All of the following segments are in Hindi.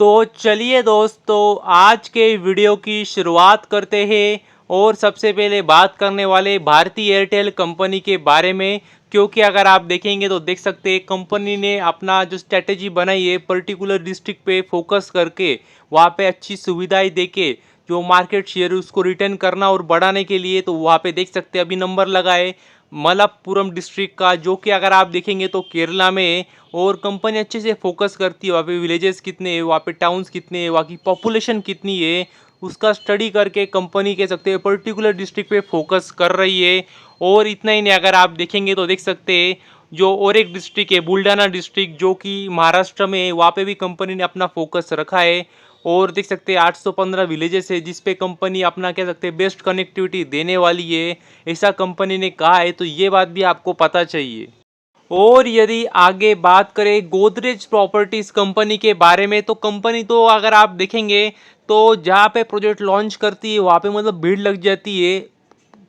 तो चलिए दोस्तों, आज के वीडियो की शुरुआत करते हैं और सबसे पहले बात करने वाले भारती एयरटेल कंपनी के बारे में। क्योंकि अगर आप देखेंगे तो देख सकते हैं कंपनी ने अपना जो स्ट्रेटेजी बनाई है पर्टिकुलर डिस्ट्रिक्ट पे फोकस करके वहाँ पे अच्छी सुविधाएं देके जो मार्केट शेयर उसको रिटर्न करना और बढ़ाने के लिए, तो वहाँ पे देख सकते हैं अभी नंबर लगा है मलप्पुरम डिस्ट्रिक्ट का, जो कि अगर आप देखेंगे तो केरला में है। और कंपनी अच्छे से फोकस करती है वहाँ पे विलेजेस कितने हैं, वहाँ पे टाउन्स कितने हैं, वहाँ की पॉपुलेशन कितनी है, उसका स्टडी करके कंपनी कह सकते हैं पर्टिकुलर डिस्ट्रिक्ट पे फोकस कर रही है। और इतना ही नहीं, अगर आप देखेंगे तो देख सकते हैं जो और एक डिस्ट्रिक्ट है बुल्डाना डिस्ट्रिक्ट, जो कि महाराष्ट्र में है, वहाँ पे भी कंपनी ने अपना फोकस रखा है। और देख सकते हैं 815 विलेजेस है जिस पे कंपनी अपना कह सकते हैं बेस्ट कनेक्टिविटी देने वाली है, ऐसा कंपनी ने कहा है। तो ये बात भी आपको पता चाहिए। और यदि आगे बात करें गोदरेज प्रॉपर्टीज कंपनी के बारे में, तो कंपनी तो अगर आप देखेंगे तो जहाँ पे प्रोजेक्ट लॉन्च करती है वहाँ पे मतलब भीड़ लग जाती है,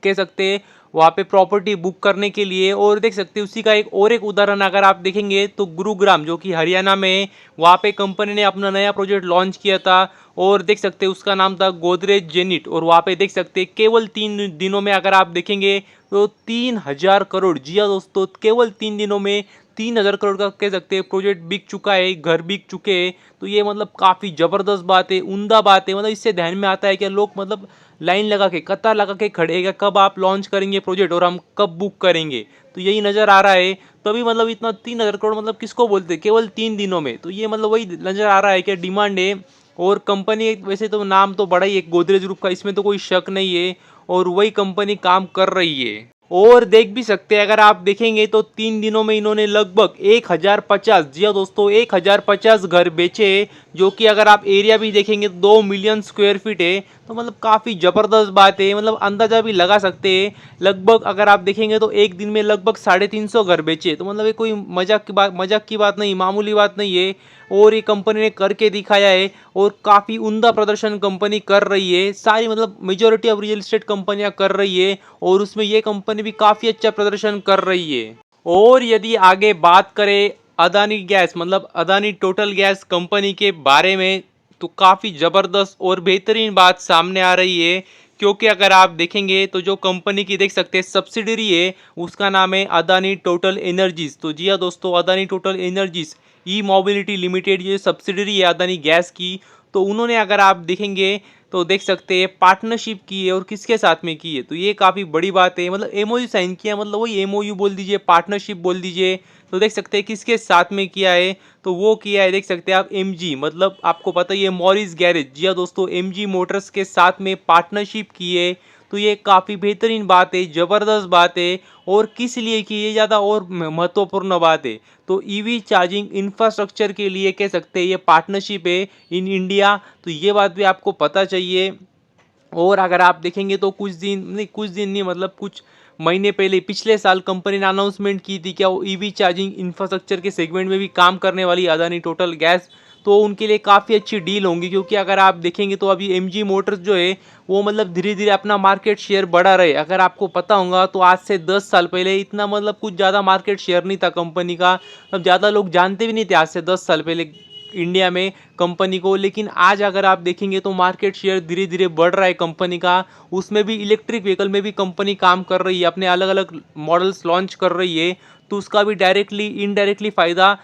कह सकते हैं वहाँ पे प्रॉपर्टी बुक करने के लिए। और देख सकते हैं उसी का एक उदाहरण अगर आप देखेंगे तो गुरुग्राम, जो कि हरियाणा में है, वहाँ पे कंपनी ने अपना नया प्रोजेक्ट लॉन्च किया था। और देख सकते हैं उसका नाम था गोदरेज जेनिट। और वहाँ पे देख सकते हैं केवल 3 दिनों में अगर आप देखेंगे तो 3000 करोड़, जी हाँ दोस्तों, केवल 3 दिनों में 3000 करोड़ का कह सकते हैं प्रोजेक्ट बिक चुका है, घर बिक चुके हैं। तो ये मतलब काफ़ी ज़बरदस्त बात है, उम्दा बात है। मतलब इससे ध्यान में आता है कि लोग मतलब लाइन लगा के कतार लगा के खड़े हैं कि कब आप लॉन्च करेंगे प्रोजेक्ट और हम कब बुक करेंगे। तो यही नज़र आ रहा है। तभी मतलब इतना 3000 करोड़ मतलब किसको बोलते हैं केवल 3 दिनों में। तो ये मतलब वही नज़र आ रहा है कि डिमांड है। और कंपनी वैसे तो नाम तो बड़ा ही एक गोदरेज ग्रुप का, इसमें तो कोई शक नहीं है। और वही कंपनी काम कर रही है। और देख भी सकते हैं अगर आप देखेंगे तो 3 दिनों में इन्होंने लगभग 1050, जी हाँ दोस्तों, 1050 घर बेचे, जो कि अगर आप एरिया भी देखेंगे तो 2 मिलियन स्क्वायर फीट है। तो मतलब काफ़ी ज़बरदस्त बात है, मतलब अंदाजा भी लगा सकते हैं। लगभग अगर आप देखेंगे तो एक दिन में लगभग 350 घर बेचे। तो मतलब ये कोई मजाक की बात नहीं, मामूली बात नहीं है। और ये कंपनी ने करके दिखाया है और काफ़ी उम्दा प्रदर्शन कंपनी कर रही है। सारी मतलब मेजोरिटी ऑफ रियल एस्टेट कंपनियां कर रही है और उसमें ये कंपनी भी काफ़ी अच्छा प्रदर्शन कर रही है। और यदि आगे बात करें अदानी गैस मतलब अदानी टोटल गैस कंपनी के बारे में, तो काफ़ी ज़बरदस्त और बेहतरीन बात सामने आ रही है। क्योंकि अगर आप देखेंगे तो जो कंपनी की देख सकते हैं सब्सिडरी है, उसका नाम है अदानी टोटल एनर्जीज। तो जी हाँ दोस्तों, अदानी टोटल एनर्जीज ई मोबिलिटी लिमिटेड ये सब्सिडरी है अदानी गैस की। तो उन्होंने अगर आप देखेंगे तो देख सकते हैं पार्टनरशिप की है। और किसके साथ में की है, तो ये काफ़ी बड़ी बात है। मतलब एमओयू साइन किया, मतलब वही एमओयू बोल दीजिए, पार्टनरशिप बोल दीजिए। तो देख सकते हैं किसके साथ में किया है, तो वो किया है देख सकते हैं आप एमजी, मतलब आपको पता ही है मॉरिस गैरेज, जी हाँ दोस्तों, एमजी मोटर्स के साथ में पार्टनरशिप की है। तो ये काफ़ी बेहतरीन बात है, ज़बरदस्त बात है। और किस लिए की ये ज़्यादा और महत्वपूर्ण बात है, तो ईवी चार्जिंग इंफ्रास्ट्रक्चर के लिए कह सकते हैं ये पार्टनरशिप है इन इंडिया। तो ये बात भी आपको पता चाहिए। और अगर आप देखेंगे तो कुछ दिन नहीं मतलब कुछ महीने पहले पिछले साल कंपनी ने अनाउंसमेंट की थी क्या वो ईवी चार्जिंग इंफ्रास्ट्रक्चर के सेगमेंट में भी काम करने वाली अदानी टोटल गैस। तो उनके लिए काफ़ी अच्छी डील होंगी। क्योंकि अगर आप देखेंगे तो अभी एमजी मोटर्स जो है वो मतलब धीरे धीरे अपना मार्केट शेयर बढ़ा रहे। अगर आपको पता होगा तो आज से 10 साल पहले इतना मतलब कुछ ज़्यादा मार्केट शेयर नहीं था कंपनी का। अब ज़्यादा लोग जानते भी नहीं थे आज से 10 साल पहले इंडिया में कंपनी को। लेकिन आज अगर आप देखेंगे तो मार्केट शेयर धीरे धीरे बढ़ रहा है कंपनी का। उसमें भी इलेक्ट्रिक व्हीकल में भी कंपनी काम कर रही है, अपने अलग अलग मॉडल्स लॉन्च कर रही है। तो उसका भी डायरेक्टली इनडायरेक्टली फ़ायदा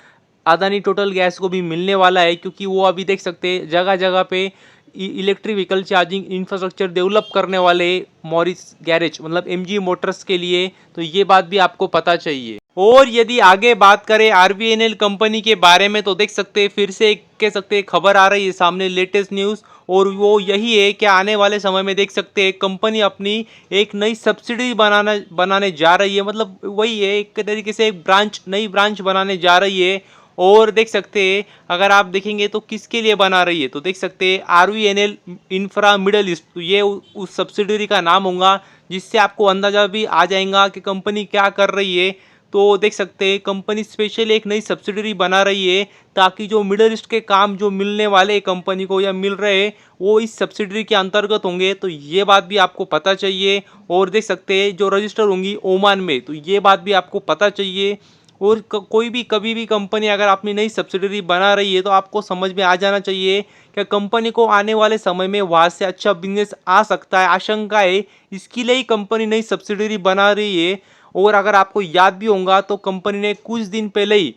अदानी टोटल गैस को भी मिलने वाला है। क्योंकि वो अभी देख सकते हैं जगह जगह पे electric vehicle charging infrastructure develop करने वाले मॉरिस गैरेज मतलब एमजी मोटर्स के लिए। तो ये बात भी आपको पता चाहिए। और यदि आगे बात करें आरवीएनएल कंपनी के बारे में, तो देख सकते हैं फिर से कह सकते हैं खबर आ रही है सामने, लेटेस्ट न्यूज़। और वो यही है कि आने वाले समय में देख सकते हैं कंपनी अपनी एक नई सब्सिडी बनाने जा रही है। मतलब वही है एक तरीके से एक नई ब्रांच बनाने जा रही है। और देख सकते हैं अगर आप देखेंगे तो किसके लिए बना रही है, तो देख सकते हैं आरवीएनएल इंफ्रा मिडल ईस्ट। तो ये उस सब्सिडरी का नाम होगा, जिससे आपको अंदाजा भी आ जाएगा कि कंपनी क्या कर रही है। तो देख सकते हैं कंपनी स्पेशल एक नई सब्सिडरी बना रही है, ताकि जो मिडल ईस्ट के काम जो मिलने वाले कंपनी को या मिल रहे वो इस सब्सिडरी के अंतर्गत होंगे। तो ये बात भी आपको पता चाहिए। और देख सकते हैं जो रजिस्टर होंगी ओमान में, तो ये बात भी आपको पता चाहिए। और कोई भी कभी भी कंपनी अगर अपनी नई सब्सिडरी बना रही है तो आपको समझ में आ जाना चाहिए कि कंपनी को आने वाले समय में वहाँ से अच्छा बिजनेस आ सकता है, आशंका है, इसके लिए ही कंपनी नई सब्सिडरी बना रही है। और अगर आपको याद भी होगा तो कंपनी ने कुछ दिन पहले ही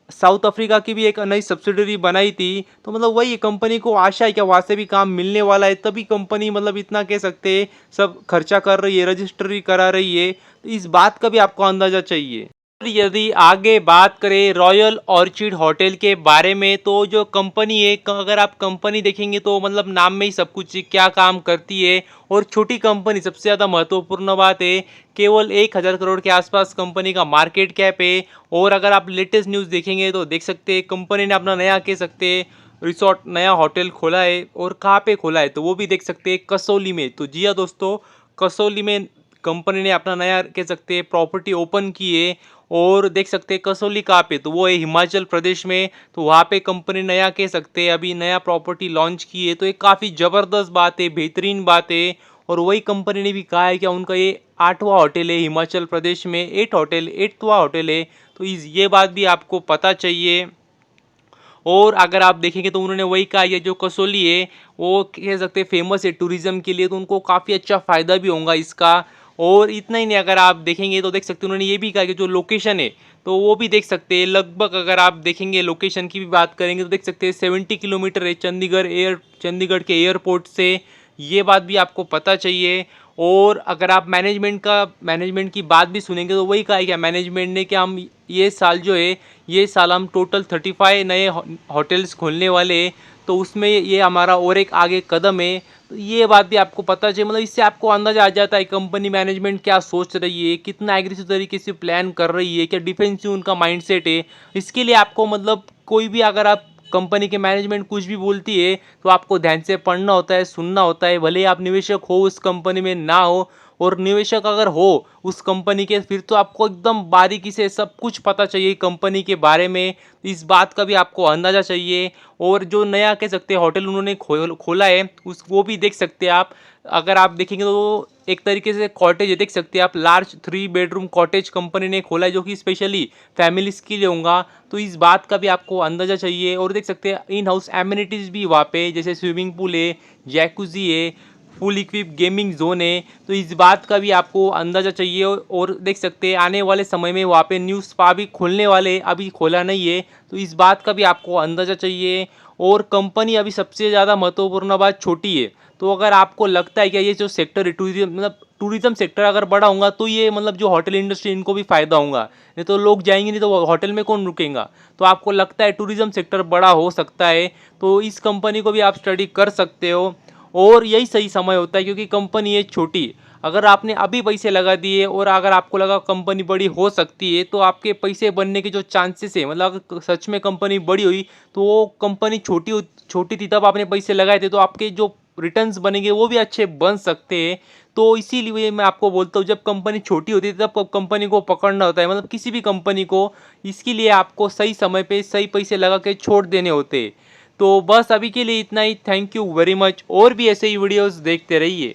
साउथ अफ्रीका की भी एक नई सब्सिडरी बनाई थी। तो मतलब वही कंपनी को आशा है कि वहाँ से भी काम मिलने वाला है, तभी कंपनी मतलब इतना कह सकते हैं सब खर्चा कर रही है, रजिस्ट्री करा रही है। तो इस बात का भी आपको अंदाजा चाहिए। यदि आगे बात करें रॉयल ऑर्चिड होटल के बारे में तो जो कंपनी है, अगर आप कंपनी देखेंगे तो मतलब नाम में ही सब कुछ क्या काम करती है। और छोटी कंपनी, सबसे ज़्यादा महत्वपूर्ण बात है, केवल 1,000 करोड़ के आसपास कंपनी का मार्केट कैप है। और अगर आप लेटेस्ट न्यूज़ देखेंगे तो देख सकते हैं कंपनी ने अपना नया कह सकते हैं रिसोर्ट, नया होटल खोला है। और कहाँ पे खोला है तो वो भी देख सकते हैं, कसौली में। तो जी हाँ दोस्तों, कसौली में कंपनी ने अपना नया कह सकते हैं प्रॉपर्टी ओपन की है। और देख सकते हैं कसौली कहाँ पे तो वो है हिमाचल प्रदेश में। तो वहाँ पे कंपनी नया कह सकते हैं अभी नया प्रॉपर्टी लॉन्च की है। तो एक काफ़ी ज़बरदस्त बात है, बेहतरीन बात है। और वही कंपनी ने भी कहा है कि उनका ये 8वां होटल है हिमाचल प्रदेश में, 8वां होटल है। तो इस ये बात भी आपको पता चाहिए। और अगर आप देखेंगे तो उन्होंने वही कहा, ये जो कसौली है वो कह सकते हैं फेमस है टूरिज्म के लिए, तो उनको काफ़ी अच्छा फ़ायदा भी होगा इसका। और इतना ही नहीं, अगर आप देखेंगे तो देख सकते हैं उन्होंने ये भी कहा कि जो लोकेशन है तो वो भी देख सकते हैं लगभग, अगर आप देखेंगे लोकेशन की भी बात करेंगे तो देख सकते हैं 70 किलोमीटर है चंडीगढ़ के एयरपोर्ट से। ये बात भी आपको पता चाहिए। और अगर आप मैनेजमेंट की बात भी सुनेंगे तो वही कहा है क्या मैनेजमेंट ने कि हम ये साल जो है, ये साल हम टोटल 35 नए होटल्स खोलने वाले हैं। तो उसमें ये हमारा और एक आगे कदम है। तो ये बात भी आपको पता चाहिए, मतलब इससे आपको अंदाजा आ जाता है कंपनी मैनेजमेंट क्या सोच रही है, कितना एग्रेसिव तरीके से प्लान कर रही है, क्या डिफेंसिव उनका माइंडसेट है। इसके लिए आपको मतलब कोई भी अगर आप कंपनी के मैनेजमेंट कुछ भी बोलती है तो आपको ध्यान से पढ़ना होता है, सुनना होता है। भले ही आप निवेशक हो उस कंपनी में ना हो, और निवेशक अगर हो उस कंपनी के, फिर तो आपको एकदम बारीकी से सब कुछ पता चाहिए कंपनी के बारे में। इस बात का भी आपको अंदाजा चाहिए। और जो नया कह सकते हैं होटल उन्होंने खोला है उस वो भी देख सकते हैं आप। अगर आप देखेंगे तो एक तरीके से कॉटेज है, देख सकते हैं आप, लार्ज 3 बेडरूम कॉटेज कंपनी ने खोला है जो कि स्पेशली फैमिलीज के लिए होगा। तो इस बात का भी आपको अंदाजा चाहिए। और देख सकते हैं इन हाउस एमिनिटीज़ भी वहाँ पे, जैसे स्विमिंग पूल है, जैकुजी है, फुल इक्विप गेमिंग जोन है। तो इस बात का भी आपको अंदाज़ा चाहिए। और देख सकते हैं आने वाले समय में वहाँ पे न्यू स्पा भी खोलने वाले, अभी खोला नहीं है। तो इस बात का भी आपको अंदाज़ा चाहिए। और कंपनी अभी सबसे ज़्यादा महत्वपूर्ण बात छोटी है। तो अगर आपको लगता है कि ये जो सेक्टर है टूरिज्म, मतलब टूरिज्म सेक्टर अगर बड़ा होगा तो ये मतलब जो होटल इंडस्ट्री इनको भी फ़ायदा होगा, नहीं तो लोग जाएंगे नहीं तो होटल में कौन रुकेगा। तो आपको लगता है टूरिज्म सेक्टर बड़ा हो सकता है तो इस कंपनी को भी आप स्टडी कर सकते हो। और यही सही समय होता है क्योंकि कंपनी है छोटी। अगर आपने अभी पैसे लगा दिए और अगर आपको लगा कंपनी बड़ी हो सकती है तो आपके पैसे बनने के जो चांसेस है, मतलब अगर सच में कंपनी बड़ी हुई तो वो कंपनी छोटी थी तब आपने पैसे लगाए थे तो आपके जो रिटर्न्स बनेंगे वो भी अच्छे बन सकते हैं। तो इसीलिए मैं आपको बोलता हूँ जब कंपनी छोटी होती है तब कंपनी को पकड़ना होता है, मतलब किसी भी कंपनी को। इसके लिए आपको सही समय पे सही पैसे लगा के छोड़ देने होते हैं। तो बस अभी के लिए इतना ही। Thank you very much. और भी ऐसे ही वीडियोस देखते रहिए।